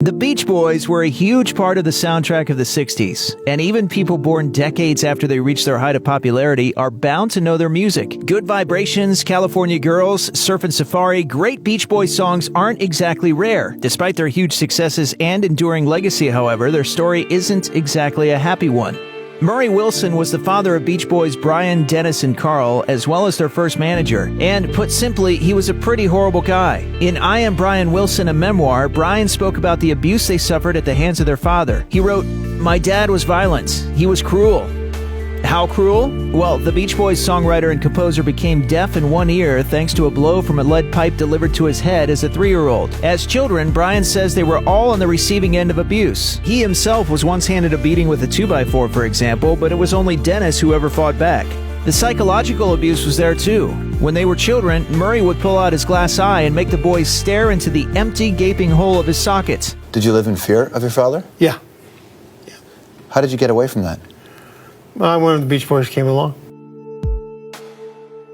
The Beach Boys were a huge part of the soundtrack of the 60s, and even people born decades after they reached their height of popularity are bound to know their music. Good Vibrations, California Girls, Surfin' Safari, great Beach Boys songs aren't exactly rare. Despite their huge successes and enduring legacy, however, their story isn't exactly a happy one. Murray Wilson was the father of Beach Boys Brian, Dennis, and Carl, as well as their first manager. And put simply, he was a pretty horrible guy. In I Am Brian Wilson, a memoir, Brian spoke about the abuse they suffered at the hands of their father. He wrote, "My dad was violent. He was cruel." How cruel? Well, the Beach Boys songwriter and composer became deaf in one ear thanks to a blow from a lead pipe delivered to his head as a 3-year-old. As children, Brian says they were all on the receiving end of abuse. He himself was once handed a beating with a 2x4, for example, but it was only Dennis who ever fought back. The psychological abuse was there too. When they were children, Murray would pull out his glass eye and make the boys stare into the empty, gaping hole of his socket. Did you live in fear of your father? Yeah. How did you get away from that? When the Beach Boys came along.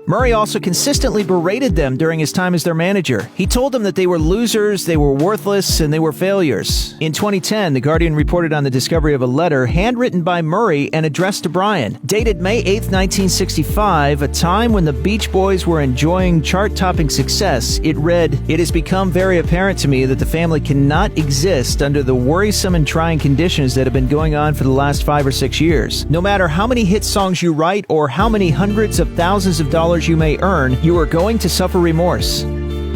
Murray also consistently berated them during his time as their manager. He told them that they were losers, they were worthless, and they were failures. In 2010, The Guardian reported on the discovery of a letter handwritten by Murray and addressed to Brian. Dated May 8, 1965, a time when the Beach Boys were enjoying chart-topping success, it read, "It has become very apparent to me that the family cannot exist under the worrisome and trying conditions that have been going on for the last 5 or 6 years. No matter how many hit songs you write or how many hundreds of thousands of dollars you may earn, you are going to suffer remorse."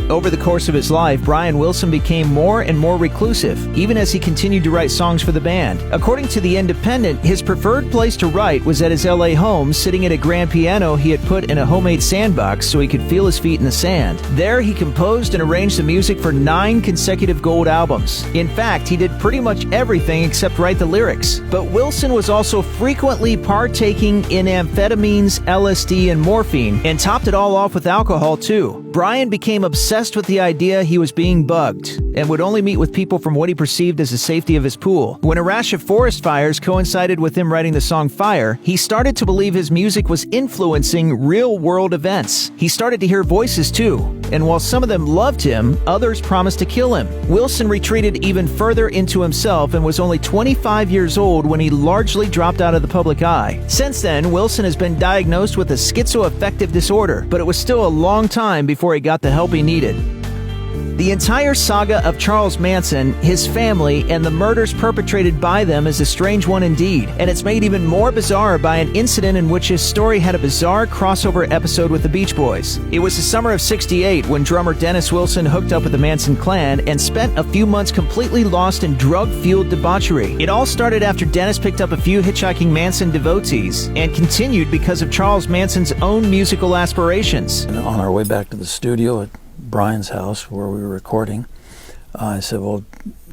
Over the course of his life, Brian Wilson became more and more reclusive, even as he continued to write songs for the band. According to The Independent, his preferred place to write was at his LA home, sitting at a grand piano he had put in a homemade sandbox so he could feel his feet in the sand. There, he composed and arranged the music for 9 consecutive gold albums. In fact, he did pretty much everything except write the lyrics. But Wilson was also frequently partaking in amphetamines, LSD, and morphine, and topped it all off with alcohol too. Brian became obsessed with the idea he was being bugged and would only meet with people from what he perceived as the safety of his pool. When a rash of forest fires coincided with him writing the song Fire, he started to believe his music was influencing real-world events. He started to hear voices too, and while some of them loved him, others promised to kill him. Wilson retreated even further into himself and was only 25 years old when he largely dropped out of the public eye. Since then, Wilson has been diagnosed with a schizoaffective disorder, but it was still a long time before he got the help he needed. The entire saga of Charles Manson, his family, and the murders perpetrated by them is a strange one indeed, and it's made even more bizarre by an incident in which his story had a bizarre crossover episode with the Beach Boys. It was the summer of '68 when drummer Dennis Wilson hooked up with the Manson clan and spent a few months completely lost in drug-fueled debauchery. It all started after Dennis picked up a few hitchhiking Manson devotees and continued because of Charles Manson's own musical aspirations. And on our way back to the studio at Brian's house where we were recording, I said, "Well,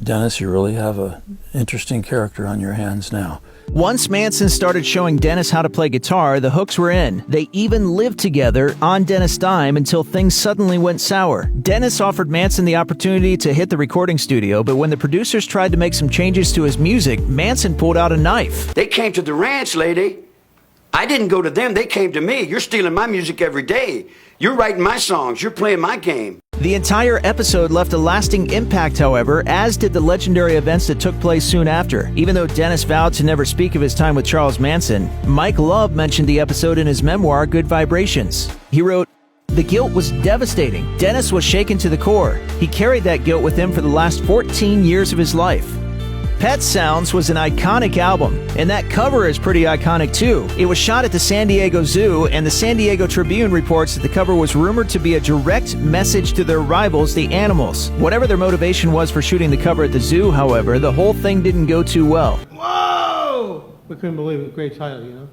Dennis, you really have an interesting character on your hands now." Once Manson started showing Dennis how to play guitar, the hooks were in. They even lived together on Dennis' dime until things suddenly went sour. Dennis offered Manson the opportunity to hit the recording studio, but when the producers tried to make some changes to his music, Manson pulled out a knife. "They came to the ranch, lady. I didn't go to them, they came to me. You're stealing my music every day. You're writing my songs, you're playing my game." The entire episode left a lasting impact, however, as did the legendary events that took place soon after. Even though Dennis vowed to never speak of his time with Charles Manson, Mike Love mentioned the episode in his memoir, Good Vibrations. He wrote, "The guilt was devastating. Dennis was shaken to the core. He carried that guilt with him for the last 14 years of his life." Pet Sounds was an iconic album, and that cover is pretty iconic too. It was shot at the San Diego Zoo, and the San Diego Tribune reports that the cover was rumored to be a direct message to their rivals, the animals. Whatever their motivation was for shooting the cover at the zoo, however, the whole thing didn't go too well. Whoa! We couldn't believe it. Great title, you know?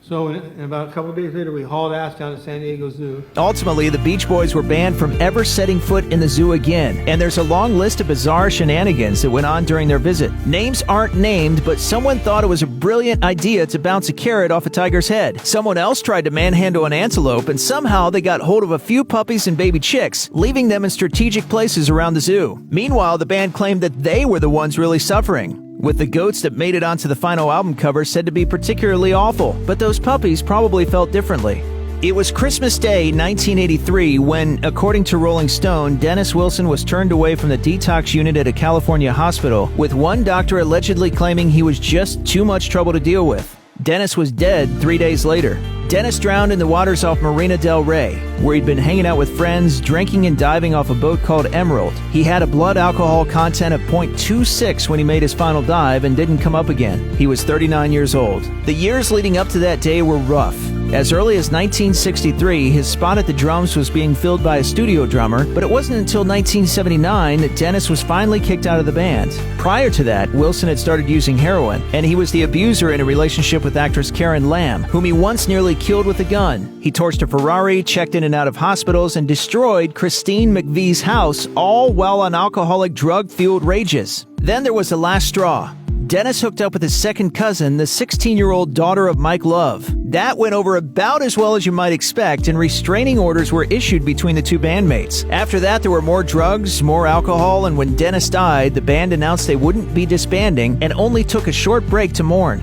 So in about a couple of days later, we hauled ass down to San Diego Zoo. Ultimately, the Beach Boys were banned from ever setting foot in the zoo again, and there's a long list of bizarre shenanigans that went on during their visit. Names aren't named, but someone thought it was a brilliant idea to bounce a carrot off a tiger's head. Someone else tried to manhandle an antelope, and somehow they got hold of a few puppies and baby chicks, leaving them in strategic places around the zoo. Meanwhile, the band claimed that they were the ones really suffering, with the goats that made it onto the final album cover said to be particularly awful, but those puppies probably felt differently. It was Christmas Day, 1983, when, according to Rolling Stone, Dennis Wilson was turned away from the detox unit at a California hospital, with one doctor allegedly claiming he was just too much trouble to deal with. Dennis was dead 3 days later. Dennis drowned in the waters off Marina del Rey, where he'd been hanging out with friends, drinking and diving off a boat called Emerald. He had a blood alcohol content of 0.26 when he made his final dive and didn't come up again. He was 39 years old. The years leading up to that day were rough. As early as 1963, his spot at the drums was being filled by a studio drummer, but it wasn't until 1979 that Dennis was finally kicked out of the band. Prior to that, Wilson had started using heroin, and he was the abuser in a relationship with actress Karen Lamb, whom he once nearly killed with a gun. He torched a Ferrari, checked in and out of hospitals, and destroyed Christine McVie's house, all while on alcoholic, drug-fueled rages. Then there was the last straw. Dennis hooked up with his second cousin, the 16-year-old daughter of Mike Love. That went over about as well as you might expect, and restraining orders were issued between the two bandmates. After that, there were more drugs, more alcohol, and when Dennis died, the band announced they wouldn't be disbanding and only took a short break to mourn.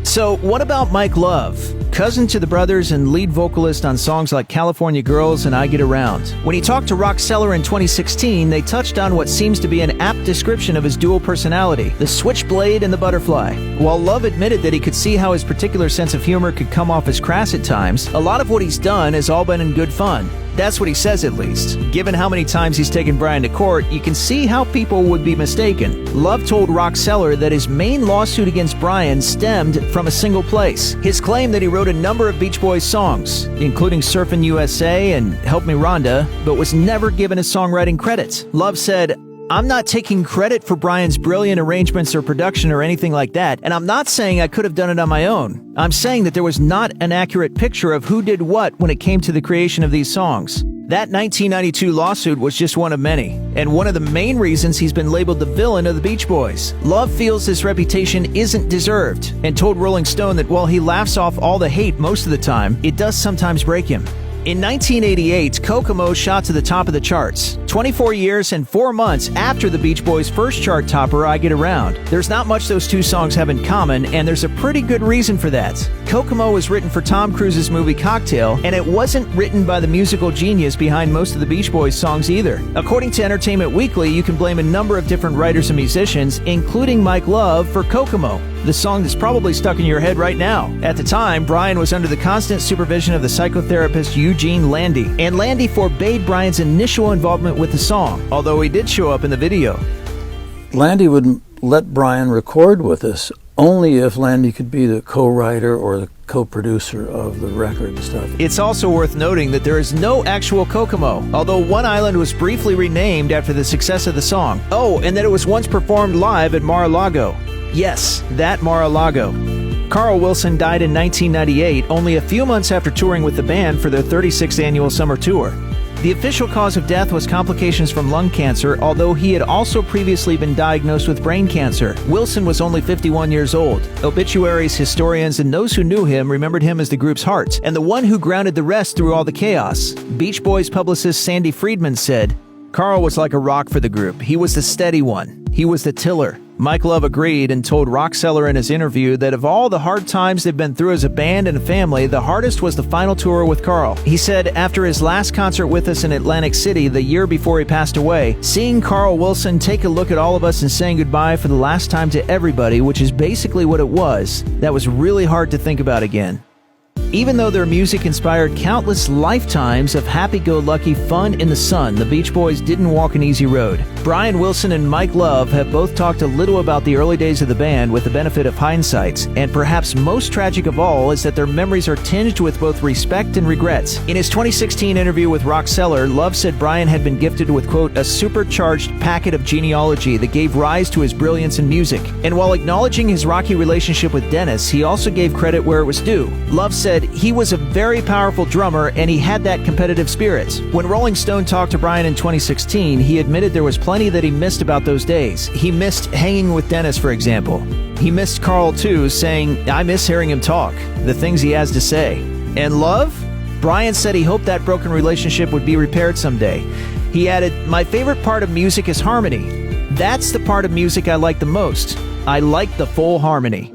So, what about Mike Love? Cousin to the brothers and lead vocalist on songs like California Girls and I Get Around. When he talked to Roxeller in 2016, they touched on what seems to be an apt description of his dual personality, the switchblade and the butterfly. While Love admitted that he could see how his particular sense of humor could come off as crass at times, a lot of what he's done has all been in good fun. That's what he says, at least. Given how many times he's taken Brian to court, you can see how people would be mistaken. Love told Roxeller that his main lawsuit against Brian stemmed from a single place: his claim that he wrote a number of Beach Boys songs, including Surfin' USA and Help Me Rhonda, but was never given his songwriting credits. Love said, "I'm not taking credit for Brian's brilliant arrangements or production or anything like that, and I'm not saying I could have done it on my own. I'm saying that there was not an accurate picture of who did what when it came to the creation of these songs." That 1992 lawsuit was just one of many, and one of the main reasons he's been labeled the villain of the Beach Boys. Love feels this reputation isn't deserved, and told Rolling Stone that while he laughs off all the hate most of the time, it does sometimes break him. In 1988, Kokomo shot to the top of the charts, 24 years and 4 months after the Beach Boys' first chart topper, I Get Around. There's not much those two songs have in common, and there's a pretty good reason for that. Kokomo was written for Tom Cruise's movie Cocktail, and it wasn't written by the musical genius behind most of the Beach Boys songs either. According to Entertainment Weekly, you can blame a number of different writers and musicians, including Mike Love, for Kokomo, the song that's probably stuck in your head right now. At the time, Brian was under the constant supervision of the psychotherapist Eugene Landy, and Landy forbade Brian's initial involvement with the song, although he did show up in the video. Landy would let Brian record with us only if Landy could be the co-writer or the co-producer of the record and stuff. It's also worth noting that there is no actual Kokomo, although one island was briefly renamed after the success of the song. Oh, and that it was once performed live at Mar-a-Lago. Yes, that Mar-a-Lago. Carl Wilson died in 1998, only a few months after touring with the band for their 36th annual summer tour. The official cause of death was complications from lung cancer, although he had also previously been diagnosed with brain cancer. Wilson was only 51 years old. Obituaries, historians, and those who knew him remembered him as the group's heart, and the one who grounded the rest through all the chaos. Beach Boys publicist Sandy Friedman said, "Carl was like a rock for the group. He was the steady one. He was the tiller." Mike Love agreed and told Roxeller in his interview that of all the hard times they've been through as a band and a family, the hardest was the final tour with Carl. He said after his last concert with us in Atlantic City the year before he passed away, seeing Carl Wilson take a look at all of us and saying goodbye for the last time to everybody, which is basically what it was, that was really hard to think about again. Even though their music inspired countless lifetimes of happy-go-lucky fun in the sun, the Beach Boys didn't walk an easy road. Brian Wilson and Mike Love have both talked a little about the early days of the band with the benefit of hindsight, and perhaps most tragic of all is that their memories are tinged with both respect and regrets. In his 2016 interview with Roxeller, Love said Brian had been gifted with, quote, a supercharged packet of genealogy that gave rise to his brilliance in music. And while acknowledging his rocky relationship with Dennis, he also gave credit where it was due. Love said he was a very powerful drummer and he had that competitive spirit. When Rolling Stone talked to Brian in 2016, he admitted there was plenty that he missed about those days. He missed hanging with Dennis, for example. He missed Carl too, saying, "I miss hearing him talk, the things he has to say." And Love? Brian said he hoped that broken relationship would be repaired someday. He added, "My favorite part of music is harmony. That's the part of music I like the most. I like the full harmony."